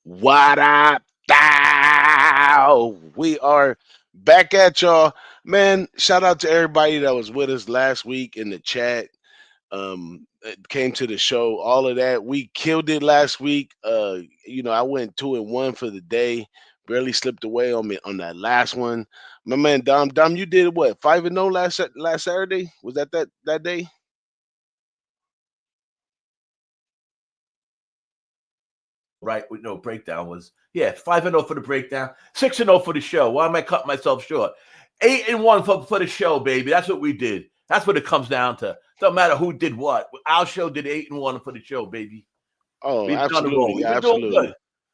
What up, thou? We are back at y'all. Man, shout out to everybody that was with us last week in the chat. Came to the show, all of that. We killed it last week. I went 2-1 for the day. Barely slipped away on me on that last one. My man Dom, you did what? 5-0 last Saturday? Was that day? Right with no breakdown was 5-0 for the breakdown, 6-0 for the show. Why am I cutting myself short? 8-1 for the show, baby. That's what we did. That's what it comes down to. Don't matter who did what. Our show did 8-1 for the show, baby. Oh, We've been on the roll. absolutely, We've been doing good. absolutely,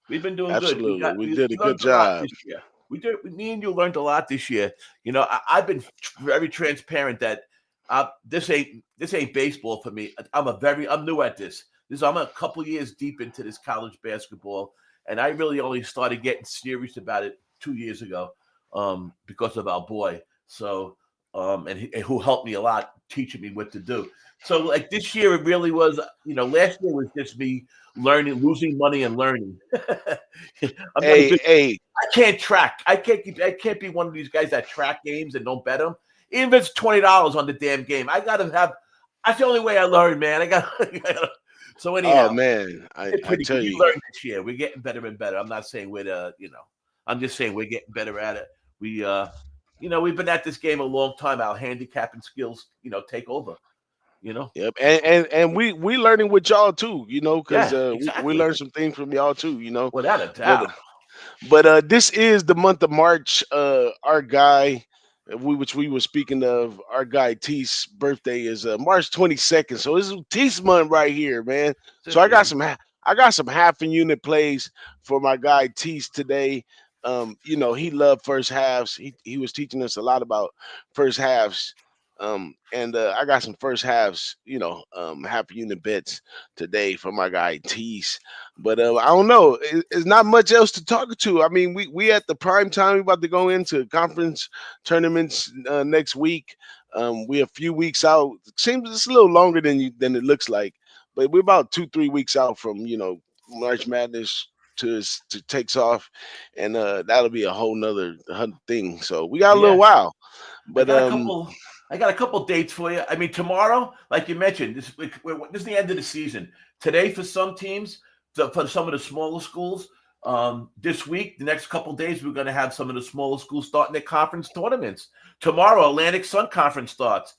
We've been doing good. absolutely. We We did a good learned a lot job. this year. We did. Me and you learned a lot this year. I've been very transparent that this ain't baseball for me. I'm new at this. I'm a couple years deep into this college basketball, and I really only started getting serious about it 2 years ago, because of our boy. So, and who helped me a lot, teaching me what to do. So, like this year, it really was. Last year was just me learning, losing money, and learning. I'm not a Hey, good. hey, I can't track. I can't be one of these guys that track games and don't bet them. Even if it's $20 on the damn game, I gotta have. That's the only way I learn, man. I got. So oh anyhow, man, I we're I pretty good. tell We you, learned this year. We're getting better and better. I'm not saying we're I'm just saying we're getting better at it. We've been at this game a long time. Our handicapping skills, take over. You know. yep, and we learning with y'all too, because Yeah, we exactly. learned some things from y'all too, Without a but doubt. this is the month of March. Our guy, which we were speaking of, our guy Tees' birthday is March 22nd. So this is Tees month right here, man. That's So it, I got baby. some half and unit plays for my guy Tees today. He loved first halves. He was teaching us a lot about first halves. And I got some first halves, half unit bets today for my guy Tees. But I don't know. It's not much else to talk to. I mean, we at the prime time. We about to go into conference tournaments next week. We a few weeks out. Seems it's a little longer than it looks like, but we're about 2-3 weeks out from March Madness to takes off, and that'll be a whole nother thing. So we got a little Yeah. while, I but got a couple. I got a couple dates for you. I mean, tomorrow, like you mentioned, this is the end of the season. Today, for some teams, for some of the smaller schools, this week, the next couple days, we're going to have some of the smaller schools starting their conference tournaments. Tomorrow, Atlantic Sun Conference starts.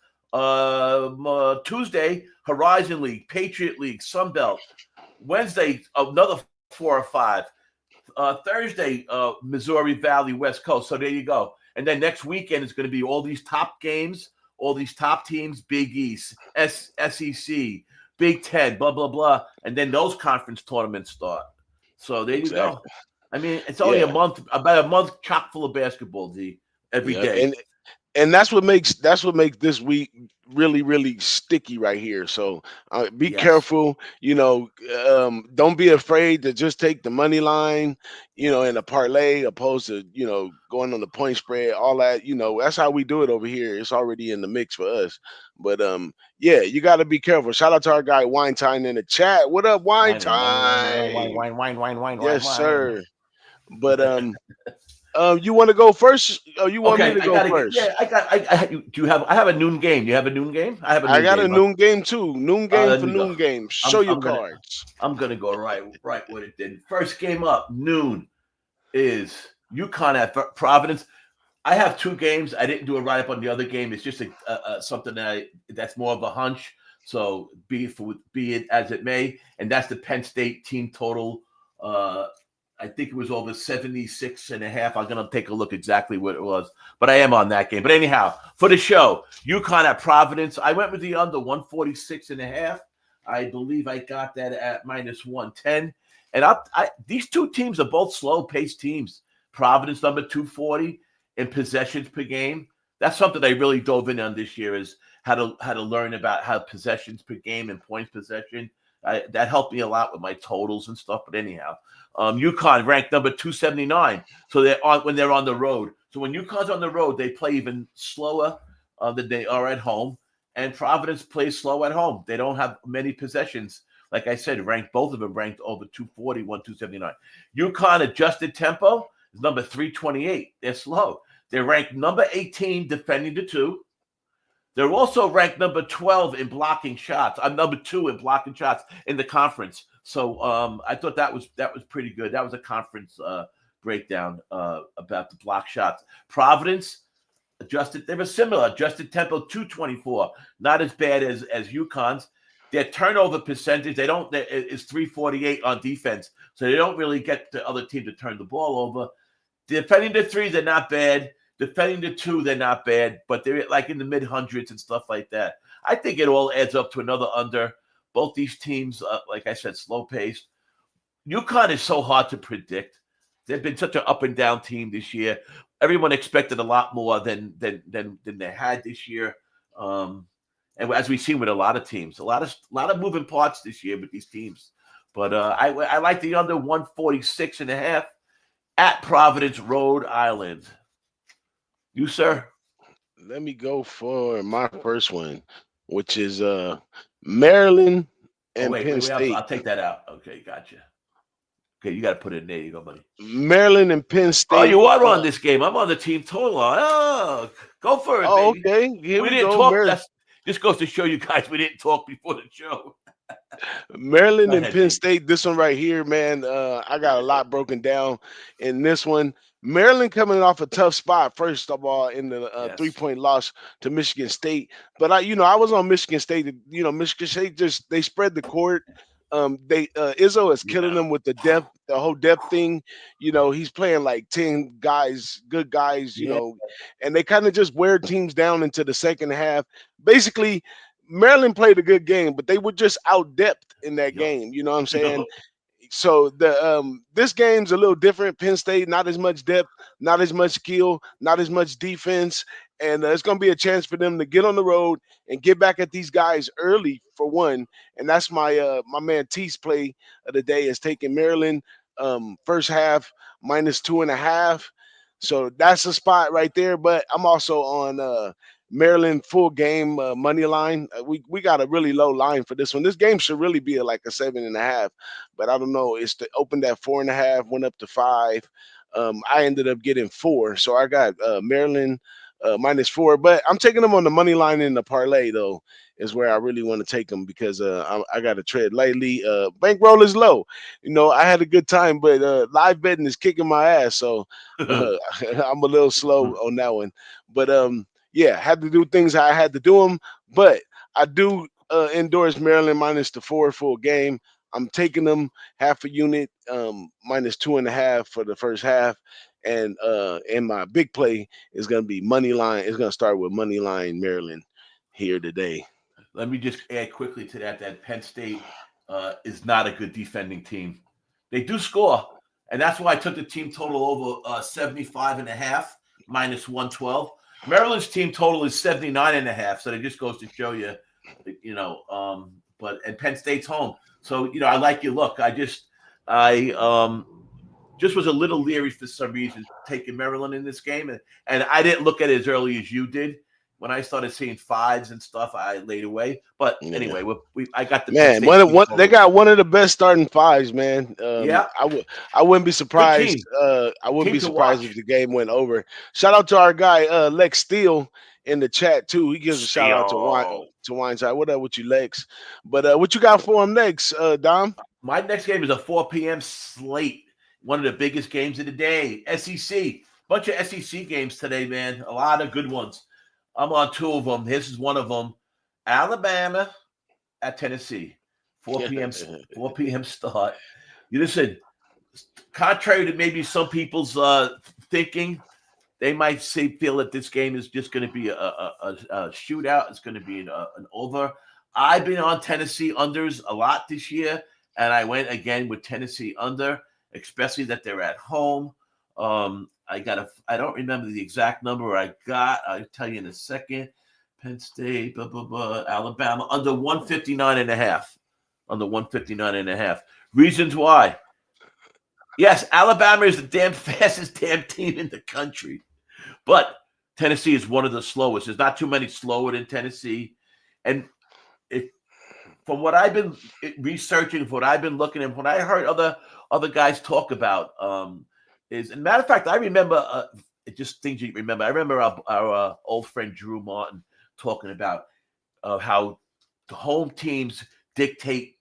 Tuesday, Horizon League, Patriot League, Sun Belt. Wednesday, another 4 or 5. Thursday, Missouri Valley, West Coast. So there you go. And then next weekend is going to be all these top games, all these top teams, Big East, SEC, Big Ten, blah blah blah, and then those conference tournaments start. So there you go. exactly, I mean, it's only a yeah, month, about a month chock full of basketball, D, every yep. day. And that's what makes this week really really sticky right here. So be Yes. careful. Don't be afraid to just take the money line, in a parlay opposed to going on the point spread. All that, that's how we do it over here. It's already in the mix for us. But yeah, you got to be careful. Shout out to our guy Wine Time in the chat. What up, Wine Wine, wine, wine, wine, wine, Time? wine, wine, wine, wine, wine, Yes, wine. sir. But you want to go first? Oh, you want me Okay, to I go gotta get. Yeah, first? I got. Do you have? I have a noon game. Do you have a noon game? I have a I noon got a game. noon game too. Noon game Let for me go. noon game. Show I'm your I'm gonna cards. I'm gonna go right with it. Then first game up noon is UConn at Providence. I have two games. I didn't do a write up on the other game. It's just something that's more of a hunch. So be it as it may, and that's the Penn State team total. Uh, I think it was over 76 and a half. I'm gonna take a look exactly what it was, but I am on that game. But anyhow, for the show, UConn at Providence. I went with the under 146 and a half. I believe I got that at minus 110. And these two teams are both slow paced teams. Providence number 240 in possessions per game. That's something I really dove in on this year is how to learn about how possessions per game and points possession. That helped me a lot with my totals and stuff. But anyhow, UConn ranked number 279. So when they're on the road. So when UConn's on the road, they play even slower than they are at home. And Providence plays slow at home. They don't have many possessions like I said, both of them ranked over 240, 279. UConn adjusted tempo is number 328. They're slow. They're ranked number 18 defending the 2. They're also ranked number 12 in blocking shots. I'm number 2 in blocking shots in the conference. So I thought that was pretty good. That was a conference breakdown about the block shots. Providence adjusted. They were similar. Adjusted tempo 224. Not as bad as UConn's. Their turnover percentage is 348 on defense. So they don't really get the other team to turn the ball over. Defending the 3, they're not bad. Defending the 2, they're not bad, but they're like in the mid-hundreds and stuff like that. I think it all adds up to another under. Both these teams, like I said, slow-paced. UConn is so hard to predict. They've been such an up-and-down team this year. Everyone expected a lot more than they had this year. And as we've seen with a lot of teams, a lot of moving parts this year with these teams. But I like the under 146.5 at Providence, Rhode Island. You, sir? Let me go for my first one, which is Maryland and Penn State. I'll take that out. Okay, gotcha. Okay, you got to put it in there. You go, buddy. Maryland and Penn State. Oh, you are on this game. I'm on the team total. Oh, go for it, baby. Okay. Here we didn't go. talk. This goes to show you guys we didn't talk before the show. Maryland and Penn State. This one right here, man. I got a lot broken down in this one. Maryland coming off a tough spot, first of all, in the 3-point loss to Michigan State. But I was on Michigan State. Michigan State they spread the court. Izzo is killing them with the whole depth thing. He's playing like 10 guys, good guys, and they kind of just wear teams down into the second half. Basically, Maryland played a good game, but they were just out depth in that game. You know what I'm saying? So this game's a little different. Penn State, not as much depth, not as much skill, not as much defense, and it's going to be a chance for them to get on the road and get back at these guys early for one. And that's my man T's play of the day is taking Maryland first half -2.5. So that's a spot right there. But I'm also on Maryland full game money line. We got a really low line for this one. This game should really be like a 7.5, but I don't know. It's opened at 4.5, went up to 5. I ended up getting 4, so I got Maryland -4. But I'm taking them on the money line in the parlay though. Is where I really want to take them because I got to tread lightly. Bankroll is low. I had a good time, but live betting is kicking my ass, so I'm a little slow on that one. But yeah, had to do things how I had to do them, but I do endorse Maryland -4 full game. I'm taking them half a unit, -2.5 for the first half, and my big play is going to be money line. It's going to start with money line Maryland here today. Let me just add quickly to that Penn State is not a good defending team. They do score, and that's why I took the team total over 75.5 -112. Maryland's team total is 79.5, so it just goes to show you, and Penn State's home. So, I like your look. I just was a little leery for some reason taking Maryland in this game, and I didn't look at it as early as you did. When I started seeing 5s and stuff, I laid away. But anyway, I got the man. They got one of the best starting 5s, man. I wouldn't be surprised. I wouldn't be surprised if the game went over. Shout out to our guy Lex Steele in the chat too. He gives a shout out to Wineside. What up with you, Lex? But what you got for him next, Dom? My next game is a 4 p.m. slate. One of the biggest games of the day. SEC. Bunch of SEC games today, man. A lot of good ones. I'm on 2 of them. This is one of them. Alabama at Tennessee. 4 p.m. start. You listen, contrary to maybe some people's thinking, they might feel that this game is just going to be a shootout. It's going to be an over. I've been on Tennessee unders a lot this year, and I went again with Tennessee under, especially that they're at home. I don't remember the exact number I got. I'll tell you in a second. Penn State, Alabama, under 159.5. Under 159.5. Reasons why. Yes, Alabama is the damn fastest damn team in the country. But Tennessee is one of the slowest. There's not too many slower than Tennessee. And from what I've been researching, from what I've been looking at, when I heard other guys talk about, is, and matter of fact, I remember just things you remember. I remember our old friend Drew Martin talking about how the home teams dictate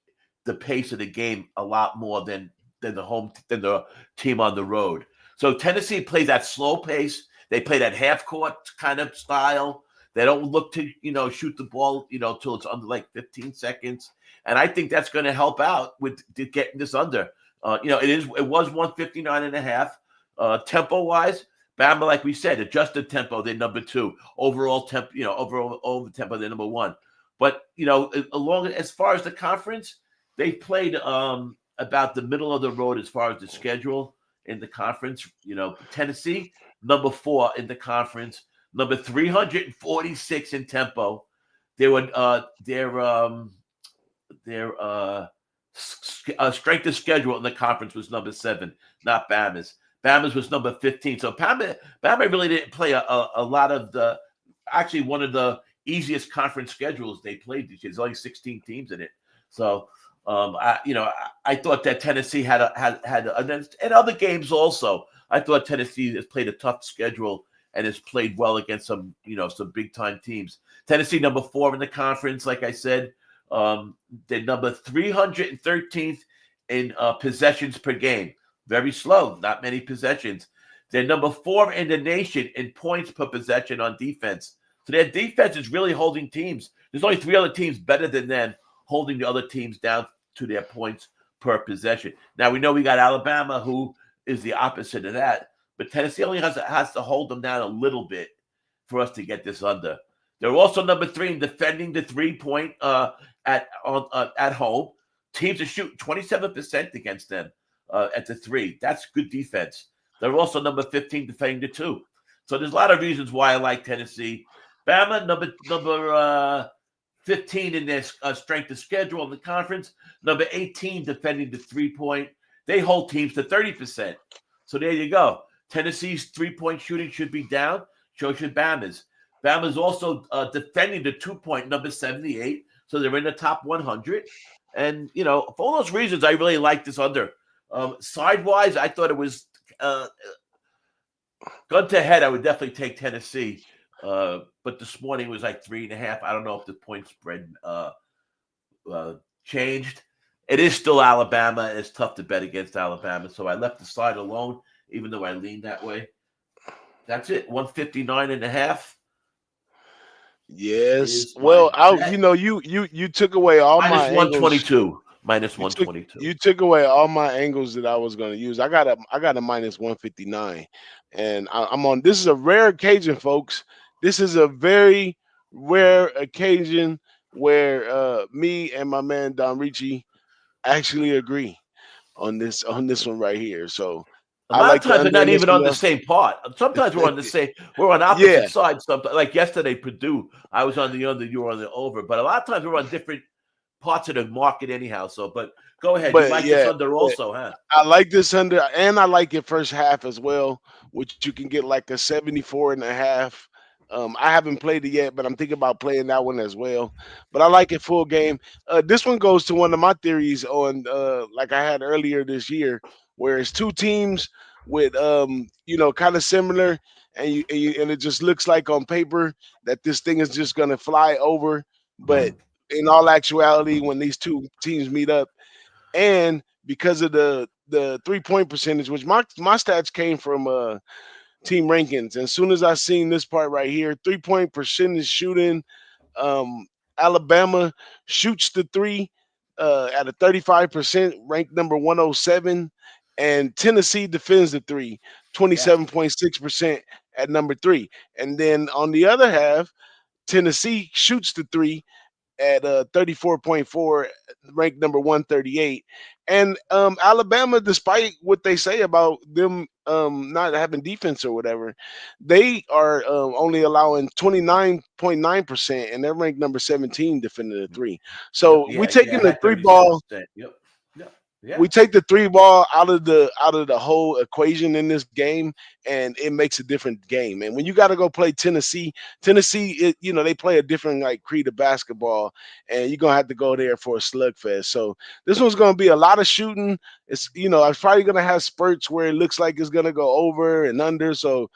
the pace of the game a lot more than the team on the road. So Tennessee plays that slow pace. They play that half court kind of style. They don't look to shoot the ball till it's under like 15 seconds. And I think that's going to help out with getting this under. It was 159.5. Tempo wise, Bama, like we said, adjusted tempo, they're number 2. Overall tempo, overall tempo, they're number 1. But along as far as the conference, they played about the middle of the road as far as the schedule in the conference. Tennessee, number 4 in the conference, number 346 in tempo. Their strength of schedule in the conference was number 7, not Bama's. Bama's was number 15. So Bama really didn't play a lot of actually one of the easiest conference schedules they played this year. There's only 16 teams in it. So I thought that Tennessee had and other games also. I thought Tennessee has played a tough schedule and has played well against some big time teams. Tennessee number 4 in the conference, like I said. They're number 313th in possessions per game. Very slow, not many possessions. They're number 4 in the nation in points per possession on defense. So their defense is really holding teams. There's only 3 other teams better than them holding the other teams down to their points per possession. Now, we know we got Alabama, who is the opposite of that. But Tennessee only has to hold them down a little bit for us to get this under. They're also number 3 in defending the 3-point at home. Teams are shooting 27% against them at the 3. That's good defense. They're also number 15 defending the 2. So there's a lot of reasons why I like Tennessee. Bama, number 15 in their strength of schedule in the conference. Number 18 defending the 3-point. They hold teams to 30%. So there you go. Tennessee's 3-point shooting should be down. So should Bama's. Bama's also defending the 2-point, number 78. So they're in the top 100. And, for all those reasons, I really like this under. Sidewise, I thought it was gun to head. I would definitely take Tennessee. But this morning was like 3.5. I don't know if the point spread changed. It is still Alabama. It's tough to bet against Alabama. So I left the side alone, even though I leaned that way. That's it. 159.5. Yes. Well, you took away all my -122. -122. You took away all my angles that I was going to use. I got a -159, and I'm on. This is a rare occasion, folks. This is a very rare occasion where me and my man Don Ricci actually agree on this one right here. So a lot of times we're not even on the same part. Sometimes we're on the same. We're on opposite sides. Sometimes, like yesterday, Purdue. I was on the under. You were on the over. But a lot of times we're on different parts of the market anyhow. So, but go ahead. You like this under also, huh? I like this under, and I like it first half as well, which you can get like a 74.5. I haven't played it yet, but I'm thinking about playing that one as well. But I like it full game. This one goes to one of my theories on, like I had earlier this year, where it's 2 teams with, kind of similar, and it just looks like on paper that this thing is just gonna fly over, but in all actuality, when these 2 teams meet up, and because of the 3-point percentage, which my stats came from team rankings. And as soon as I seen this part right here, 3-point percentage shooting, Alabama shoots the 3 at a 35%, ranked number 107, and Tennessee defends the 3, 27.6% at number 3. And then on the other half, Tennessee shoots the 3 at 34.4, ranked number 138. And Alabama, despite what they say about them not having defense or whatever, they are only allowing 29.9%, and they're ranked number 17 defending the 3. So we're taking the 3 ball. Yep. we take the 3 ball out of the whole equation in this game, and it makes a different game. And when you got to go play Tennessee, they play a different like creed of basketball, and you're gonna have to go there for a slugfest. So this one's gonna be a lot of shooting. It's I'm probably gonna have spurts where it looks like it's gonna go over and under. So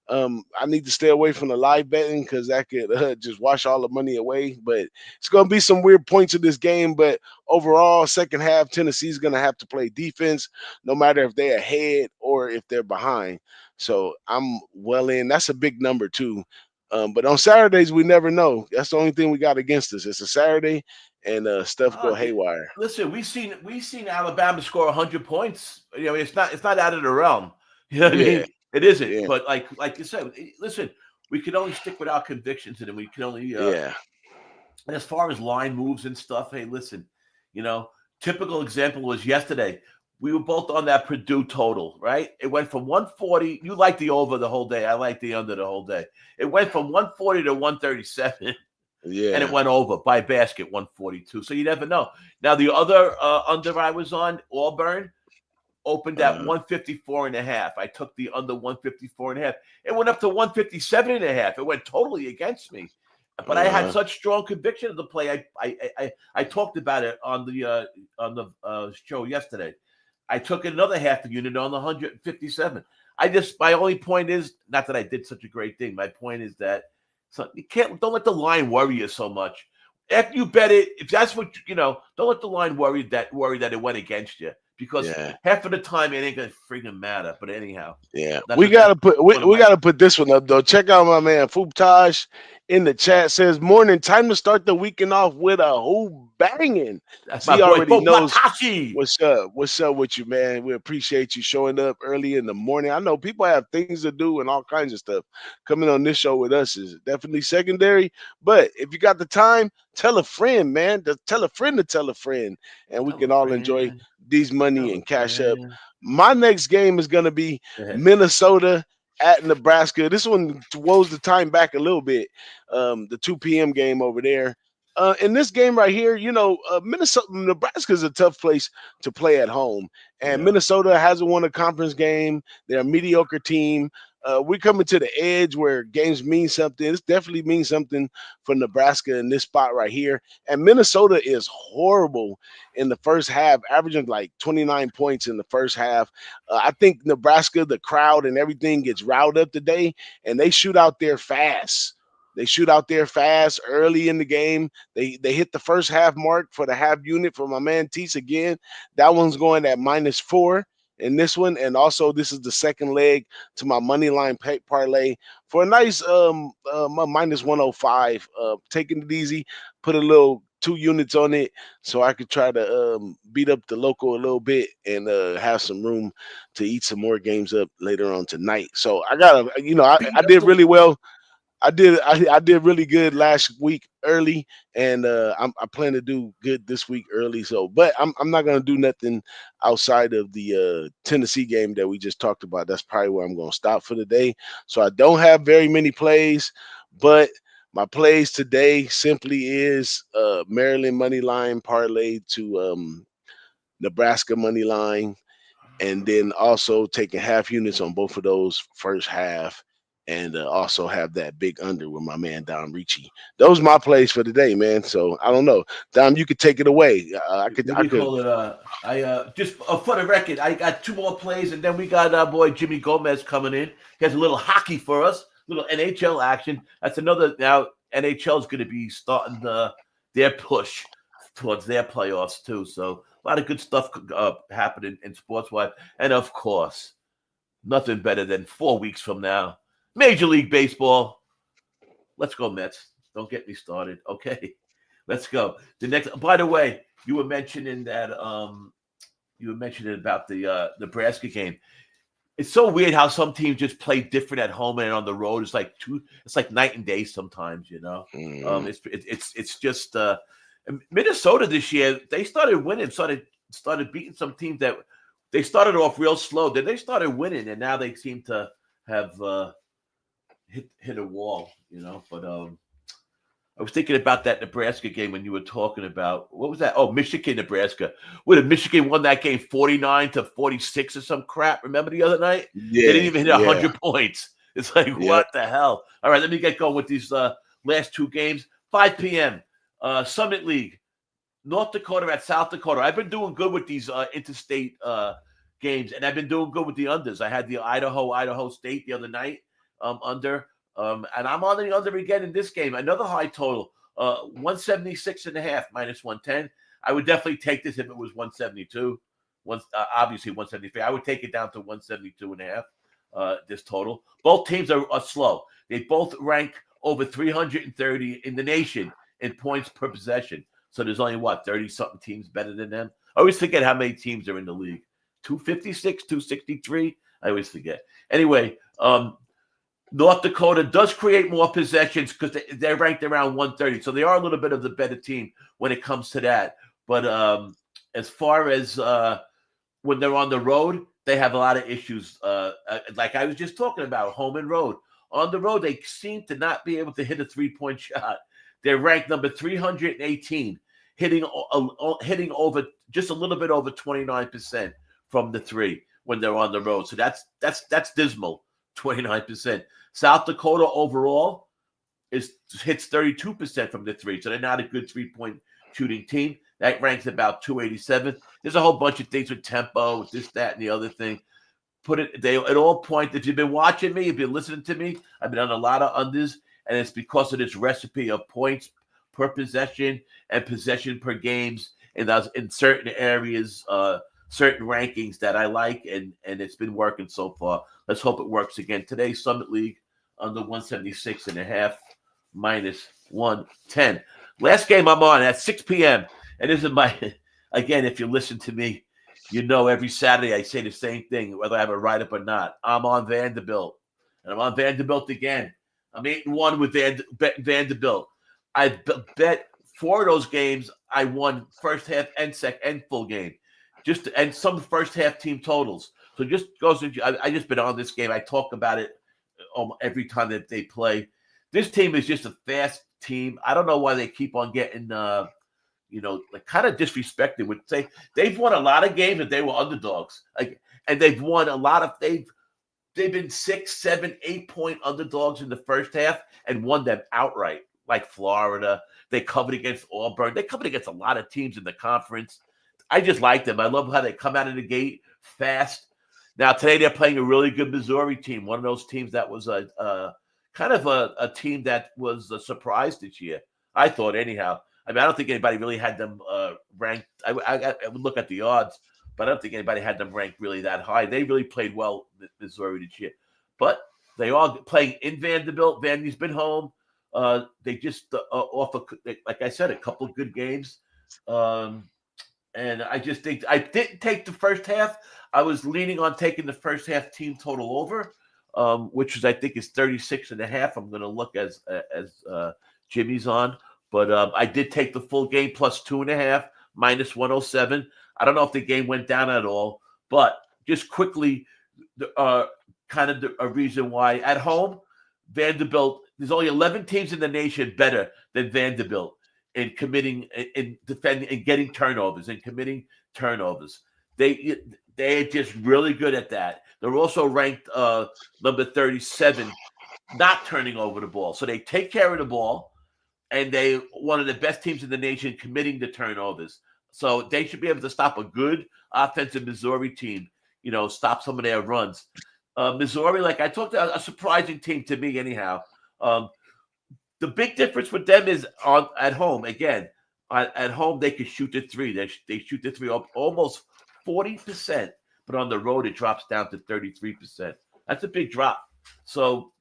I need to stay away from the live betting because that could just wash all the money away. But it's going to be some weird points of this game. But overall, second half, Tennessee's going to have to play defense, no matter if they're ahead or if they're behind. So I'm well in. That's a big number too. But on Saturdays, we never know. That's the only thing we got against us. It's a Saturday, and stuff go haywire. Listen, we've seen Alabama score 100 points. It's not out of the realm. You know what I mean? It isn't. Yeah. But like you said, listen, we can only stick with our convictions, and we can only And as far as line moves and stuff, hey, listen, typical example was yesterday. We were both on that Purdue total, right? It went from 140. You liked the over the whole day. I liked the under the whole day. It went from 140 to 137. Yeah. And it went over by basket, 142. So you never know. Now, the other under I was on, Auburn, opened at 154.5. I took the under 154.5. It went up to 157.5. It went totally against me. But I had such strong conviction of the play. I talked about it on the show yesterday. I took another half a unit on the 157. My only point is, not that I did such a great thing. My point is that don't let the line worry you so much. After you bet it, if that's what don't let the line worry that it went against you, because half of the time it ain't gonna freaking matter. But anyhow, we gotta put this one up though. Check out my man Fubtaj in the chat, says morning, time to start the weekend off with a whole banging. He already knows what's up with you, man. We appreciate you showing up early in the morning. I know people have things to do and all kinds of stuff. Coming on this show with us is definitely secondary, but if you got the time, tell a friend, man. Tell a friend to tell a friend, and we can all enjoy these money and cash up. My next game is going to be Minnesota at Nebraska. This one rolls the time back a little bit. The 2 p.m. game over there. In this game right here, Nebraska is a tough place to play at home. And Minnesota hasn't won a conference game. They're a mediocre team. We're coming to the edge where games mean something. This definitely means something for Nebraska in this spot right here. And Minnesota is horrible in the first half, averaging like 29 points in the first half. I think Nebraska, the crowd and everything gets riled up today, and they shoot out there fast. They shoot out there fast early in the game. They hit the first half mark for the half unit for my man Tease again. That one's going at -4 in this one. And also this is the second leg to my money line parlay for a nice -105. Taking it easy, put a little 2 units on it so I could try to beat up the local a little bit and have some room to eat some more games up later on tonight. So I got I did really well. I did really good last week early, and I plan to do good this week early. So, but I'm not gonna do nothing outside of the Tennessee game that we just talked about. That's probably where I'm gonna stop for the day. So I don't have very many plays, but my plays today simply is Maryland money line parlay to Nebraska money line, and then also taking half units on both of those first half. And also have that big under with my man Dom Ricci. Those are my plays for today, man. So I don't know, Dom, you could take it away. I could. Just for the record, I got 2 more plays, and then we got our boy Jimmy Gomez coming in. He has a little hockey for us, little NHL action. That's another. Now NHL is going to be starting their push towards their playoffs too. So a lot of good stuff happening in sports wise, and of course, nothing better than 4 weeks from now. Major League Baseball. Let's go, Mets. Don't get me started. Okay. Let's go. The next, by the way, you were mentioning that about the Nebraska game. It's so weird how some teams just play different at home and on the road. It's like night and day sometimes, It's just Minnesota this year, they started winning, started beating some teams that they started off real slow. Then they started winning, and now they seem to have hit a wall, But I was thinking about that Nebraska game when you were talking about what was that? Oh, Michigan, Nebraska. Would have Michigan won that game 49-46 or some crap? Remember the other night? They didn't Yeah, even hit yeah, 100 points. It's like, yeah. what the hell? All right, let me get going with these last two games. 5 p.m. Summit League, North Dakota at South Dakota. I've been doing good with these interstate games, and I've been doing good with the unders. I had the Idaho State the other night under. And I'm on the under again in this game. Another high total, 176.5 minus 110. I would definitely take this if it was 172. Obviously 173. I would take it down to 172.5. This total. Both teams are slow. They both rank over 330 in the nation in points per possession. So there's only 30 something teams better than them. I always forget how many teams are in the league. 256, 263. I always forget. Anyway, North Dakota does create more possessions because they're ranked around 130. So they are a little bit of the better team when it comes to that. But as far as when they're on the road, they have a lot of issues. Like I was just talking about, home and road. On the road, they seem to not be able to hit a three-point shot. They're ranked number 318, hitting over just a little bit over 29% from the three when they're on the road. So that's dismal, 29%. South Dakota overall hits 32% from the three, so they're not a good three-point shooting team. That ranks about 287. There's a whole bunch of things with tempo, with this, that, and the other thing. At all points, if you've been watching me, if you've been listening to me, I've been on a lot of unders, and it's because of this recipe of points per possession and possession per games in certain areas, certain rankings that I like, and it's been working so far. Let's hope it works again. Today, Summit League under 176.5 minus 110. Last game I'm on at 6 p.m. And this is again, if you listen to me, you know every Saturday I say the same thing, whether I have a write-up or not. I'm on Vanderbilt. And I'm on Vanderbilt again. I'm 8-1 with Vanderbilt. I bet 4 of those games I won first half and full game. And some first half team totals. So just goes into I just been on this game. I talk about it every time that they play. This team is just a fast team. I don't know why they keep on getting like kind of disrespected. Would say they've won a lot of games and they were underdogs. And they've won a lot of they've been 6, 7, 8 point underdogs in the first half and won them outright. Like Florida, they covered against Auburn. They covered against a lot of teams in the conference. I just like them. I love how they come out of the gate fast. Now today they're playing a really good Missouri team. One of those teams that was a team that was a surprise this year. I thought anyhow. I mean, I don't think anybody really had them ranked. I would look at the odds, but I don't think anybody had them ranked really that high. They really played well, Missouri, this year. But they are playing in Vanderbilt. Vandy's been home. They just offer, like I said, a couple of good games. And I just think I didn't take the first half. I was leaning on taking the first half team total over, which is I think is 36.5. I'm going to look as Jimmy's on. But I did take the full game plus 2.5, minus 107. I don't know if the game went down at all, but just quickly, a reason why. At home, Vanderbilt, there's only 11 teams in the nation better than Vanderbilt in committing, in defending, and getting turnovers, and committing turnovers. They're just really good at that. They're also ranked number 37, not turning over the ball. So they take care of the ball. And they one of the best teams in the nation committing the turnovers. So they should be able to stop a good offensive Missouri team, stop some of their runs. Missouri, like I talked about, a surprising team to me anyhow. The big difference with them is at home. Again, at home, they can shoot the three. They shoot the three up almost 40%, but on the road, it drops down to 33%. That's a big drop. So,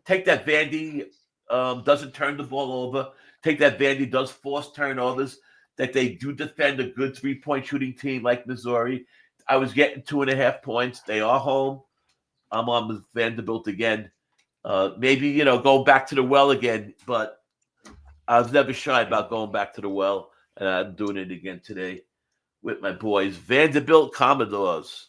take that Vandy doesn't turn the ball over. Take that Vandy does force turnovers, that they do defend a good three-point shooting team like Missouri. I was getting 2.5 points. They are home. I'm on with Vanderbilt again. Maybe, going back to the well again, but I was never shy about going back to the well, and I'm doing it again today with my boys. Vanderbilt Commodores.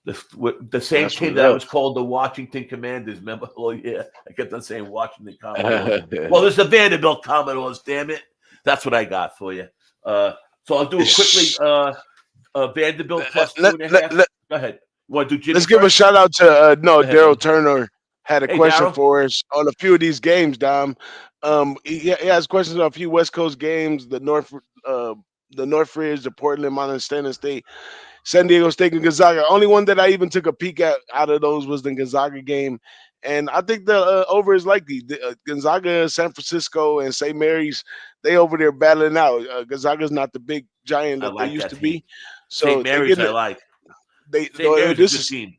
The same That's team what's that I up. was called the Washington Commanders. Remember? Oh yeah, I kept on saying Washington Commodores. Well, there's the Vanderbilt Commodores. Damn it, that's what I got for you. So I'll do it quickly. Vanderbilt plus let, 2.5. let, Go ahead. You want to do Jimmy let's give a first? shout out to Go ahead, Daryl buddy. Turner had a Hey, question Daryl. for us on a few of these games, Dom. He has questions on a few West Coast games, the Northridge, the Portland, Montana State, San Diego State, and Gonzaga. Only one that I even took a peek at out of those was the Gonzaga game, and I think the over is likely. Gonzaga, San Francisco, and St. Mary's, they over there battling out. Gonzaga's not the big giant I that they like used that to team. be, St. so they're Mary's, getting I it. like. They St. Mary's a this good is team.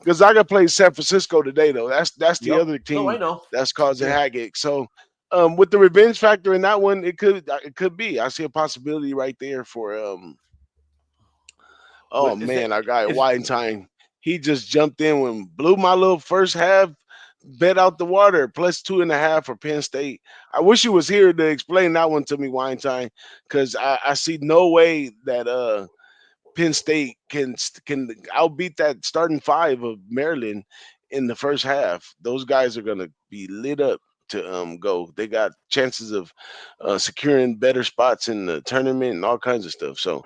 Gonzaga plays San Francisco today, though. That's the Yep. other No, I team know. that's causing Yeah. havoc. So, with the revenge factor in that one, it could be. I see a possibility right there for Oh What is man, it? our guy Is Whitentine, he just jumped in when blew my little first half bet out the water plus 2.5 for Penn State. I wish you was here to explain that one to me, Whitentine, because I see no way that Penn State can outbeat that starting five of Maryland in the first half. Those guys are gonna be lit up to go. They got chances of securing better spots in the tournament and all kinds of stuff. So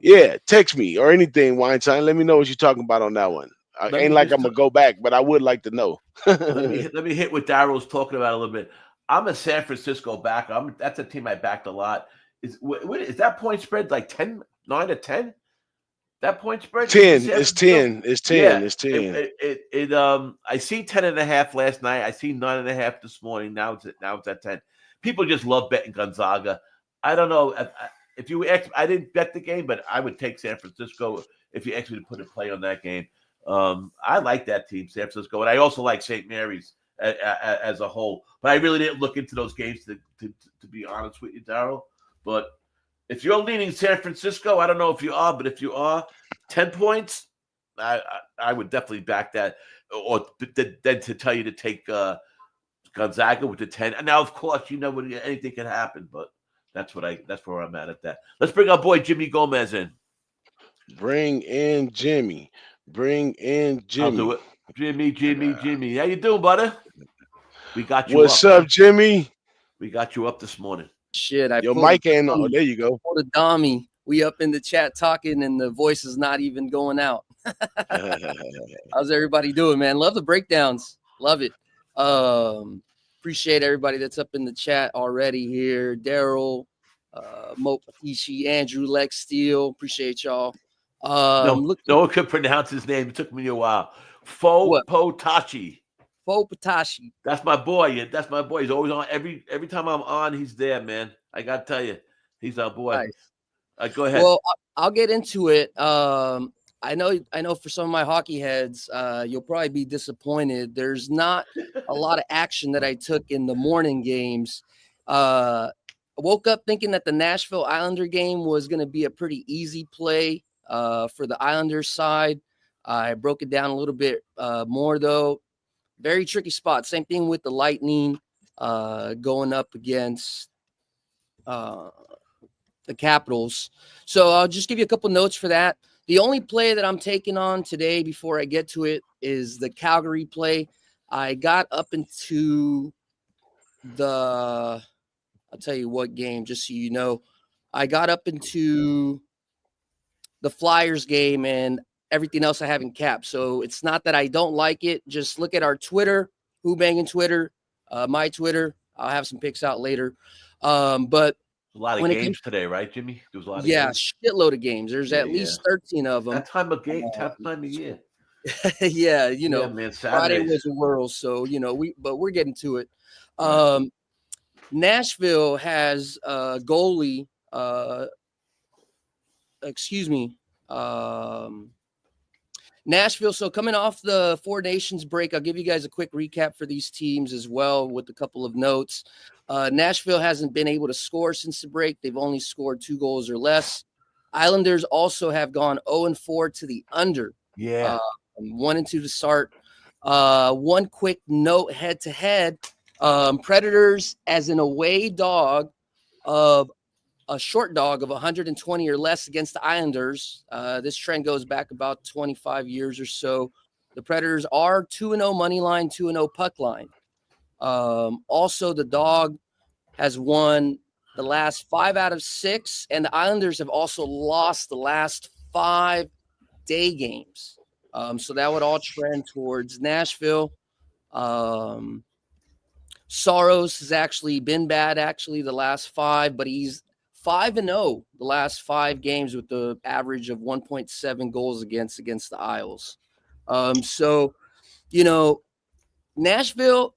yeah, text me or anything, Weinstein. Let me know what you're talking about on that one. I let ain't me like I'm just gonna go back, but I would like to know. let me hit what Daryl's talking about a little bit. I'm a San Francisco backer. That's a team I backed a lot. Is that point spread like 10, 9 to 10? That point spread for 10. San It's Francisco? 10. It's 10. Yeah. It's 10. I see 10.5 last night. I see 9.5 this morning. Now it's at 10. People just love betting Gonzaga. I don't know if you I didn't bet the game, but I would take San Francisco if you asked me to put a play on that game. I like that team, San Francisco, and I also like St. Mary's as a whole. But I really didn't look into those games to be honest with you, Daryl. But if you're leaning San Francisco, I don't know if you are, but if you are, 10 points, I would definitely back that. Or then to tell you to take Gonzaga with the 10. And now, of course, anything can happen, but that's where I'm at that. Let's bring our boy Jimmy Gomez in. Bring in Jimmy. Bring in Jimmy. I'll do it. Jimmy. How you doing, brother? We got you What's up, up, man. Jimmy? We got you up this morning. Shit, Your mic ain't on. There you go. Pulled a Dommy. We up in the chat talking, and the voice is not even going out. How's everybody doing, man? Love the breakdowns. Love it. Appreciate everybody that's up in the chat already here. Daryl, Mo Ishi, Andrew, Lex Steele. Appreciate y'all. No one could pronounce his name. It took me a while. Potashi. Potashi. That's my boy. That's my boy. He's always on. Every time I'm on, he's there, man. I gotta tell you, he's our boy. Nice. Go ahead. Well, I'll get into it. I know for some of my hockey heads, you'll probably be disappointed. There's not a lot of action that I took in the morning games. I woke up thinking that the Nashville Islander game was going to be a pretty easy play for the Islanders side. I broke it down a little bit more, though. Very tricky spot. Same thing with the Lightning going up against the Capitals. So I'll just give you a couple notes for that. The only play that I'm taking on today before I get to it is the Calgary play. I got up into I'll tell you what game, just so you know. I got up into the Flyers game and everything else I haven't capped. So it's not that I don't like it. Just look at our Twitter, Who Banging Twitter, my Twitter. I'll have some picks out later. But a lot of games today, right, Jimmy? There was a lot of games. Shitload of games. There's at least 13 of them. That time of year. Yeah, man, Friday was a whirl, so but we're getting to it. Nashville has a goalie. Nashville. So coming off the Four Nations break, I'll give you guys a quick recap for these teams as well with a couple of notes. Nashville hasn't been able to score since the break. They've only scored 2 goals or less. Islanders also have gone 0-4 to the under. Yeah. 1-2 to start. One quick note head-to-head. Predators as an away dog of a short dog of 120 or less against the Islanders. This trend goes back about 25 years or so. The Predators are 2-0 money line, 2-0 puck line. Also, the dog has won the last 5 out of 6, and the Islanders have also lost the last 5 day games. So that would all trend towards Nashville. Saros has actually been bad, the last 5, but he's 5-0 the last 5 games with the average of 1.7 goals against the Isles. So, Nashville,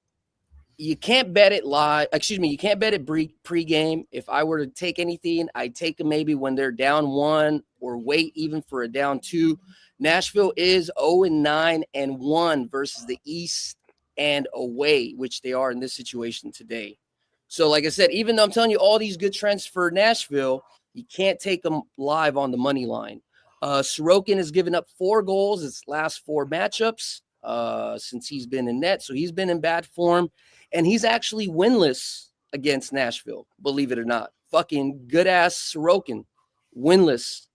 you can't bet it live. Excuse me, you can't bet it pre-game. If I were to take anything, I'd take them maybe when they're down 1 or wait even for a down 2. Nashville is 0-9-1 versus the East and away, which they are in this situation today. So, like I said, even though I'm telling you all these good trends for Nashville, you can't take them live on the money line. Sorokin has given up 4 goals his last 4 matchups since he's been in net. So he's been in bad form, and he's actually winless against Nashville, believe it or not. Fucking good-ass Sorokin, winless.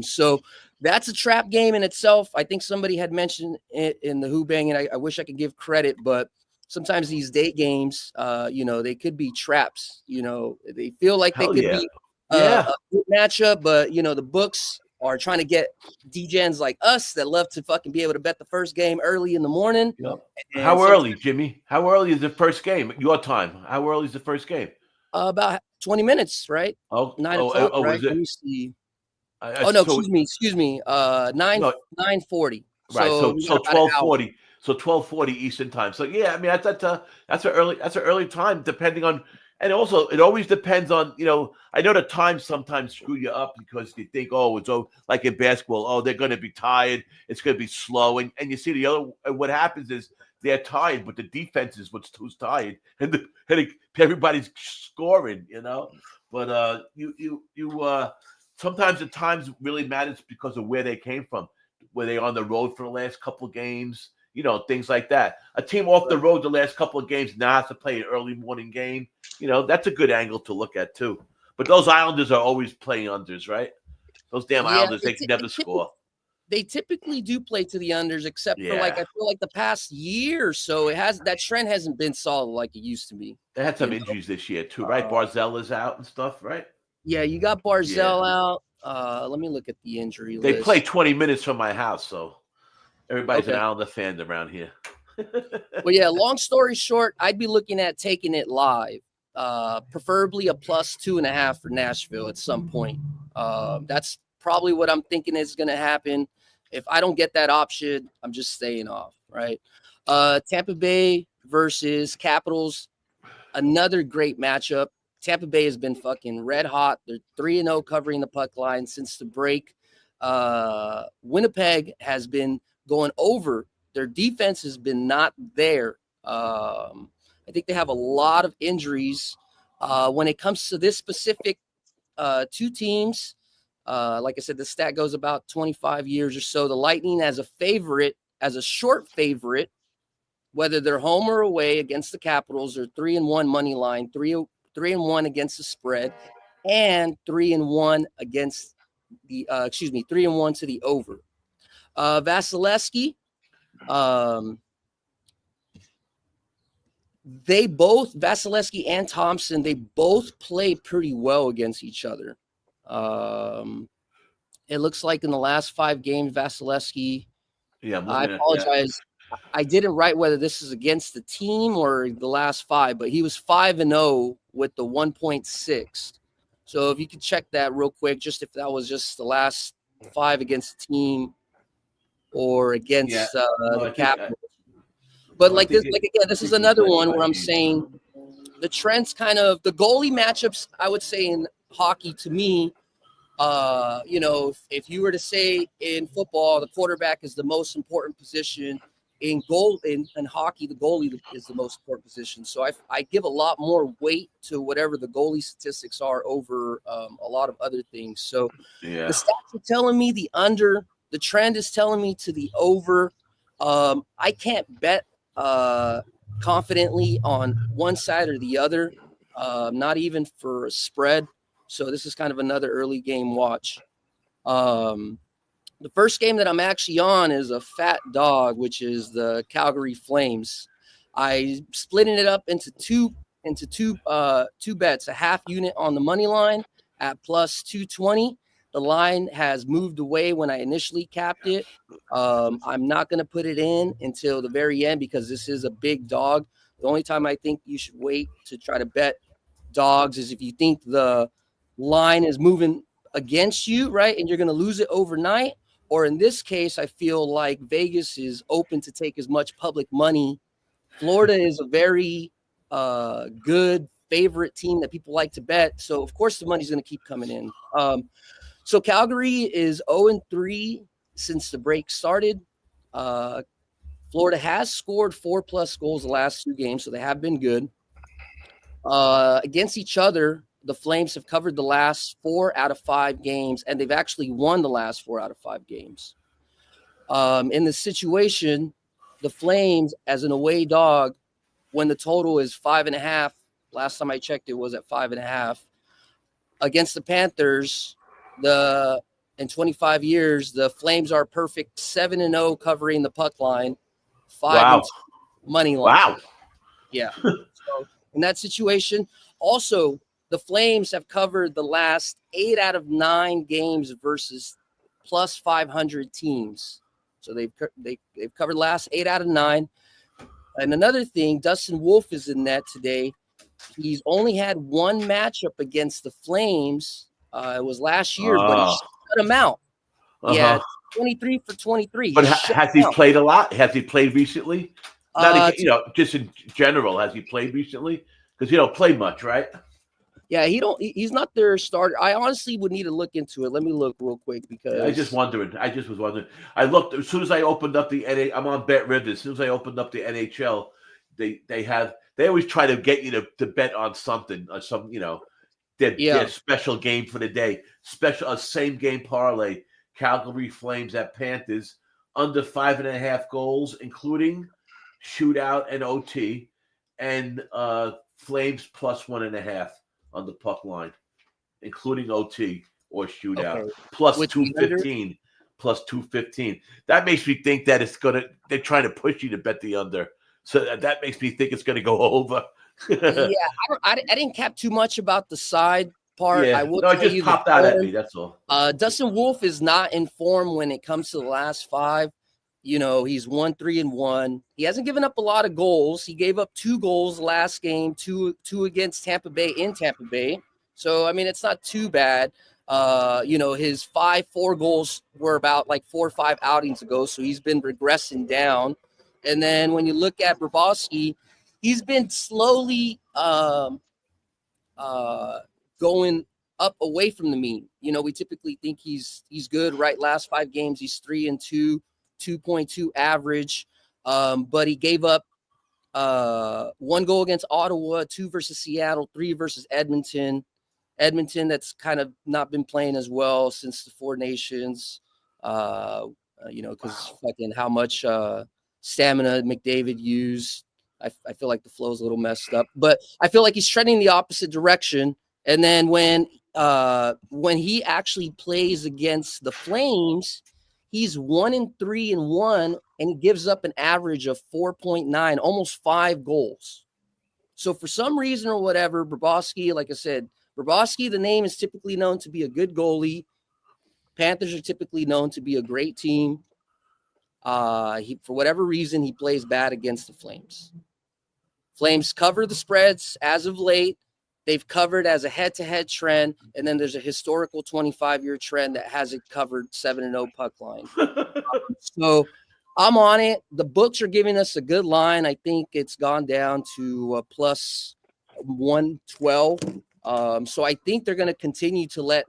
So that's a trap game in itself. I think somebody had mentioned it in the Who Bang, and I wish I could give credit, but sometimes these day games, they could be traps. They feel like they could be a good matchup, but, the books are trying to get DJs like us that love to fucking be able to bet the first game early in the morning. Yep. How early, Jimmy? How early is the first game? Your time. How early is the first game? About 20 minutes, right? 9 o'clock, right? Let me see. Excuse me. 9:40. Right. So 12:40. So 12:40 Eastern time. So yeah, I mean that's an early time, depending on, and also it always depends on, I know the times sometimes screw you up because you think, it's like in basketball, they're going to be tired, it's going to be slow, and you see what happens is they're tired, but the defense is who's tired, and everybody's scoring, But sometimes the times really matters because of where they came from. Were they on the road for the last couple of games? Things like that. A team off the road the last couple of games now has to play an early morning game. That's a good angle to look at too. But those Islanders are always playing unders, right? Those damn Islanders, they can never score. They typically do play to the unders, except for I feel like the past year or so, that trend hasn't been solid like it used to be. They had some injuries this year too, right? Barzell is out and stuff, right? Yeah, you got Barzell out. Let me look at the injury list. They play 20 minutes from my house, so everybody's an Islander fan around here. Well, yeah, long story short, I'd be looking at taking it live, preferably a +2.5 for Nashville at some point. That's probably what I'm thinking is going to happen. If I don't get that option, I'm just staying off, right? Tampa Bay versus Capitals, another great matchup. Tampa Bay has been fucking red hot. They're 3-0 covering the puck line since the break. Winnipeg has been going over. Their defense has been not there. I think they have a lot of injuries. When it comes to this specific 2 teams, like I said, the stat goes about 25 years or so. The Lightning as a short favorite, whether they're home or away against the Capitals, are 3-1 money line, 3-1 against the spread, and 3-1 against the 3-1 to the over. Vasilevsky, Vasilevsky and Thompson, they both play pretty well against each other. It looks like in the last 5 games, Vasilevsky, I apologize. I didn't write whether this is against the team or the last 5, but he was 5-0 with the 1.6. So if you could check that real quick, just if that was just the last 5 against the team or against the Capitals. But this is another one where I'm saying the trends the goalie matchups, I would say in hockey to me, if you were to say in football, the quarterback is the most important position. In hockey, the goalie is the most important position. So I give a lot more weight to whatever the goalie statistics are over a lot of other things. So the stats are telling me the under. The trend is telling me to the over. I can't bet confidently on one side or the other, not even for a spread. So this is kind of another early game watch. The first game that I'm actually on is a fat dog, which is the Calgary Flames. I splitting it up into two bets, a half unit on the money line at plus 220. The line has moved away when I initially capped it. I'm not going to put it in until the very end because this is a big dog. The only time I think you should wait to try to bet dogs is if you think the line is moving against you, right? And you're going to lose it overnight. Or in this case, I feel like Vegas is open to take as much public money. Florida is a very good favorite team that people like to bet. So, of course, the money's going to keep coming in. So Calgary is 0-3 since the break started. Florida has scored 4+ goals the last 2 games, so they have been good. Against each other, the Flames have covered the last 4 out of 5 games, and they've actually won the last 4 out of 5 games. In this situation, the Flames, as an away dog, when the total is 5.5, last time I checked, it was at 5.5. Against the Panthers, in 25 years, the Flames are perfect 7-0 covering the puck line, 5 money line. Wow. Yeah. So in that situation, also the Flames have covered the last 8 out of 9 games versus plus 500 teams. So they've covered the last 8 out of 9. And another thing, Dustin Wolf is in net today. He's only had 1 matchup against the Flames. It was last year, but he shut him out. Yeah, 23 for 23. But has he played a lot? Has he played recently? Just in general, has he played recently? Because you don't play much, right? Yeah, he's not their starter. I honestly would need to look into it. Let me look real quick because I just was wondering. I looked as soon as I opened up the NHL. I'm on Bet Rivers. As soon as I opened up the NHL, they always try to get you to bet on something or some their special game for the day. A same game parlay. Calgary Flames at Panthers under 5.5 goals, including shootout and OT, and Flames plus 1.5 on the puck line, including OT or shootout, plus 215. Plus 215. That makes me think that they're trying to push you to bet the under. So that makes me think it's gonna go over. Yeah, I didn't cap too much about the side part. Yeah. It just popped out at me. That's all. Dustin Wolf is not in form when it comes to the last 5. He's 1-3-1. He hasn't given up a lot of goals. He gave up 2 goals last game, two against Tampa Bay in Tampa Bay. So I mean, it's not too bad. His 4 goals were about like 4 or 5 outings ago, so he's been regressing down. And then when you look at Bobrovsky, he's been slowly going up away from the mean. We typically think he's good, right? Last 5 games, he's 3-2, 2.2 average. But he gave up 1 goal against Ottawa, 2 versus Seattle, 3 versus Edmonton. Edmonton, that's kind of not been playing as well since the 4 Nations, because fucking how much stamina McDavid used. I feel like the flow is a little messed up, but I feel like he's trending the opposite direction. And then when he actually plays against the Flames, he's 1-3-1, and he gives up an average of 4.9, almost 5 goals. So for some reason or whatever, Bobrovsky, like I said, the name is typically known to be a good goalie. Panthers are typically known to be a great team. For whatever reason, he plays bad against the Flames. Flames cover the spreads as of late. They've covered as a head-to-head trend, and then there's a historical 25-year trend that has it covered 7-0 puck line. So I'm on it. The books are giving us a good line. I think it's gone down to plus 112. So I think they're going to continue to let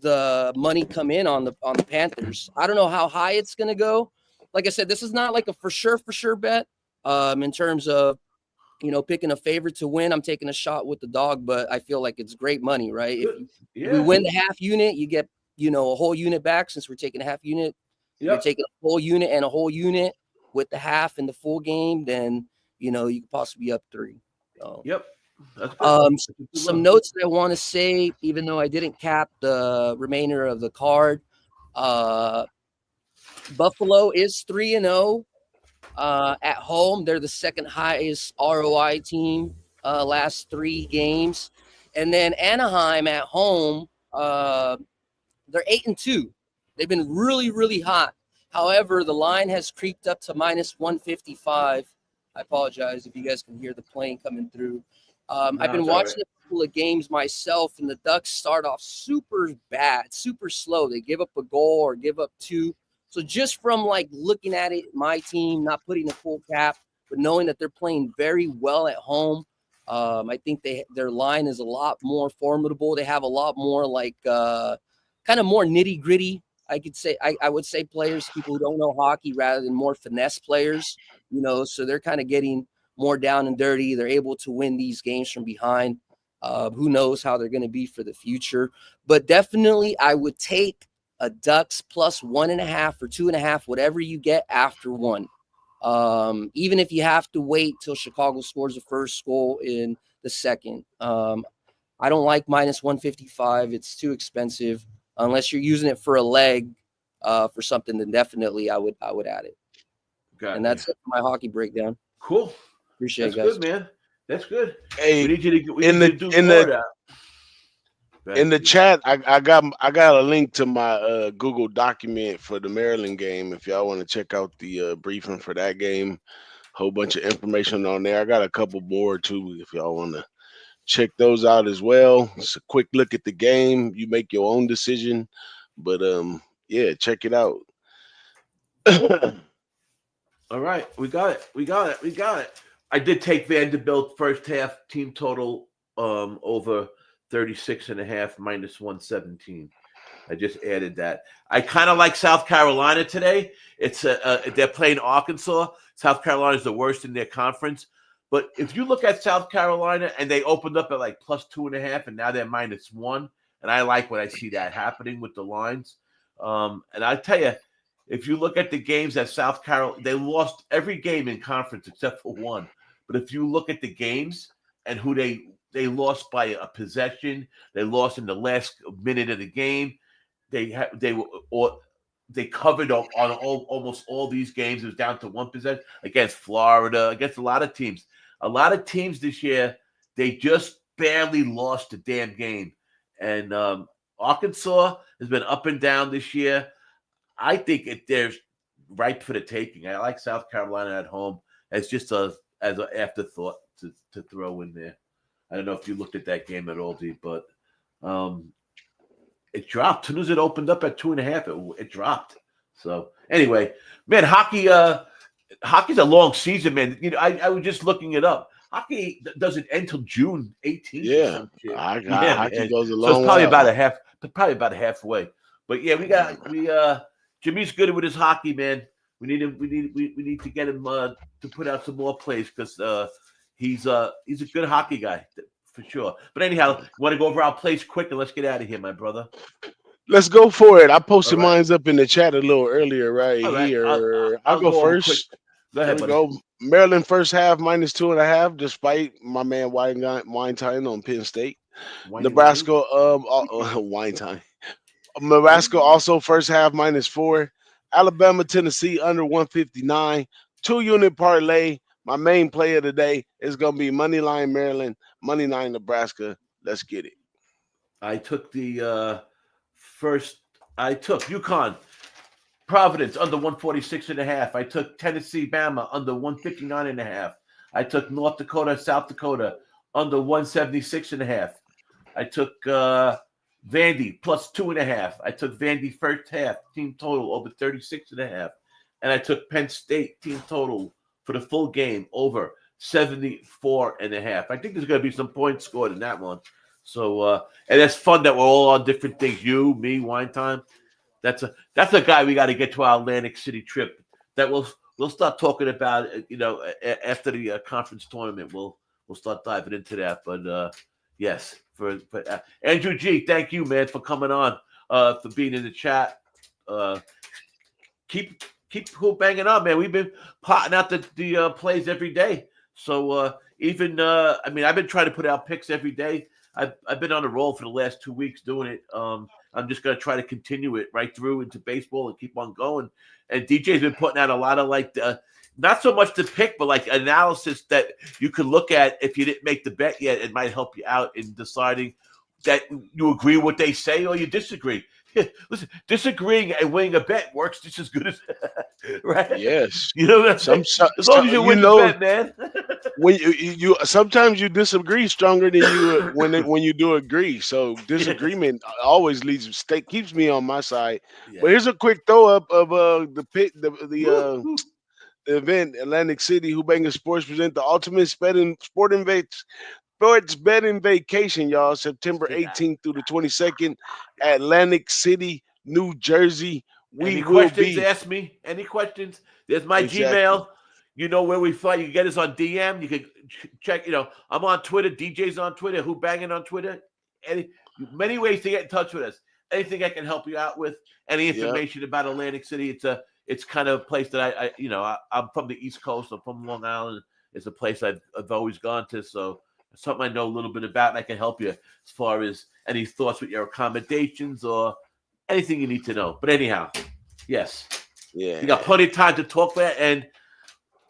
the money come in on the Panthers. I don't know how high it's going to go. Like I said, this is not like a for sure bet. In terms of picking a favorite to win, I'm taking a shot with the dog, but I feel like it's great money, right? If we win the half unit, you get a whole unit back. Since we're taking a half unit, you're taking a whole unit and a whole unit with the half and the full game. Then you could possibly be up 3. So. Yep. That's good. Some notes that I want to say, even though I didn't cap the remainder of the card. Buffalo is 3-0 at home. They're the second highest ROI team last 3 games. And then Anaheim at home, they're 8-2. They've been really, really hot. However, the line has creeped up to minus 155. I apologize if you guys can hear the plane coming through. I've been watching a couple of games myself, and the Ducks start off super bad, super slow. They give up a goal or give up 2. So just from like looking at it, my team, not putting a full cap, but knowing that they're playing very well at home, I think their line is a lot more formidable. They have a lot more like kind of more nitty gritty. I would say players, people who don't know hockey, rather than more finesse players. So they're kind of getting more down and dirty. They're able to win these games from behind. Who knows how they're going to be for the future? But definitely, I would take a Ducks plus 1.5 or 2.5, whatever you get after 1. Even if you have to wait till Chicago scores the first goal in the second. I don't like minus 155. It's too expensive. Unless you're using it for a leg for something, then definitely I would add it. And that's it for my hockey breakdown. Cool. Appreciate it, guys. That's good, man. That's good. Hey, we need you to do Florida. In the chat, I got a link to my Google document for the Maryland game. If y'all want to check out the briefing for that game, whole bunch of information on there. I got a couple more too, if y'all want to check those out as well. It's a quick look at the game. You make your own decision, but yeah, check it out. All right, we got it. I did take Vanderbilt first half team total over 36.5 minus 117. I just added that. I kind of like South Carolina today. It's they're playing Arkansas. South Carolina is the worst in their conference. But if you look at South Carolina, and they opened up at like plus 2.5, and now they're minus 1, and I like when I see that happening with the lines. And I tell you, if you look at the games that South Carolina, they lost every game in conference except for 1. But if you look at the games and who they lost by a possession, they lost in the last minute of the game. They covered on almost all these games. It was down to 1 possession against Florida, against a lot of teams. A lot of teams this year, they just barely lost a damn game. And Arkansas has been up and down this year. I think they're ripe for the taking. I like South Carolina at home as just as an afterthought to throw in there. I don't know if you looked at that game at all, D, but it dropped. As soon as it opened up at 2.5, it dropped. So anyway, man, hockey's a long season, man. I was just looking it up. Hockey doesn't end till June 18th. Yeah, hockey goes a long so it's probably about halfway. But yeah, Jimmy's good with his hockey, man. We need to get him to put out some more plays because he's a good hockey guy for sure. But anyhow, want to go over our plays quick and let's get out of here, my brother. Let's go for it. I posted mines up in the chat a little earlier here. I'll go first. Go ahead, buddy. Go. Maryland first half minus 2.5, despite my man Weinstein on Penn State. Nebraska Weinstein. Nebraska also first half minus 4. Alabama, Tennessee under 159. 2-unit parlay. My main play of the day is going to be Moneyline Maryland, Moneyline Nebraska. Let's get it. I took the I took UConn, Providence under 146.5. I took Tennessee, Bama under 159.5. I took North Dakota, South Dakota under 176.5. I took Vandy plus 2.5. I took Vandy first half team total over 36.5. And I took Penn State team total for the full game over 74.5. I think there's going to be some points scored in that one. So, and it's fun that we're all on different things. You, me, Wine Time. That's a guy we got to get to our Atlantic City trip. That we'll start talking about. After the conference tournament, we'll start diving into that. But yes, for Andrew G, thank you, man, for coming on, for being in the chat. Keep banging on, man. We've been potting out the plays every day. So even I mean, I've been trying to put out picks every day. I've been on a roll for the last 2 weeks doing it. I'm just gonna try to continue it right through into baseball and keep on going. And DJ's been putting out a lot of like not so much the pick, but like analysis that you could look at if you didn't make the bet yet. It might help you out in deciding that you agree with what they say or you disagree. Listen, disagreeing and winning a bet works just as good as right. Yes, You know what I'm saying? As long as you win the bet, man. when you sometimes you disagree stronger than you when you do agree. So disagreement always keeps me on my side. Yeah. But here's a quick throw up of the pick the event Atlantic City Hubanga Sports present the ultimate sports betting vacation, y'all. September 18th through the 22nd, Atlantic City, New Jersey. Any questions? Ask me. Any questions? There's my Gmail. You know where we fly. You can get us on DM. You can check. You know, I'm on Twitter. DJ's on Twitter. Hubangin' on Twitter. Many ways to get in touch with us. Anything I can help you out with. Any information about Atlantic City. It's kind of a place that I'm from the East Coast. I'm from Long Island. It's a place I've always gone to. So it's something I know a little bit about, and I can help you as far as any thoughts with your accommodations or anything you need to know. But anyhow, yes. Yeah. You got plenty of time to talk there. And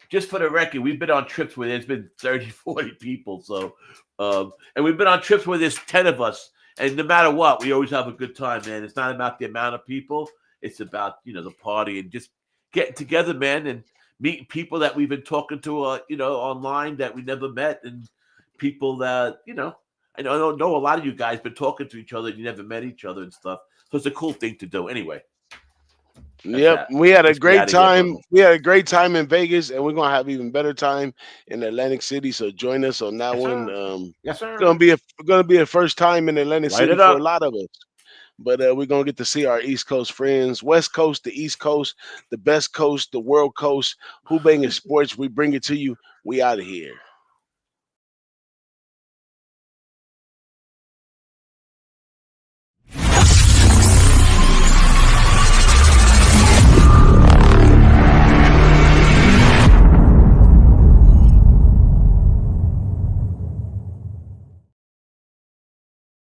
just for the record, we've been on trips where there's been 30, 40 people. So, and we've been on trips where there's 10 of us. And no matter what, we always have a good time, man. It's not about the amount of people. It's about, the party and just getting together, man, and meeting people that we've been talking to, online that we never met, and people that, I know a lot of you guys been talking to each other and you never met each other and stuff. So it's a cool thing to do. Anyway. Yep, we had a great time. We had a great time in Vegas, and we're gonna have even better time in Atlantic City. So join us on that one. Yes, sir. It's gonna be a first time in Atlantic City for a lot of us. But we're gonna get to see our East Coast friends, West Coast, the East Coast, the best coast, the world coast. Hubanga Sports, we bring it to you. We out of here.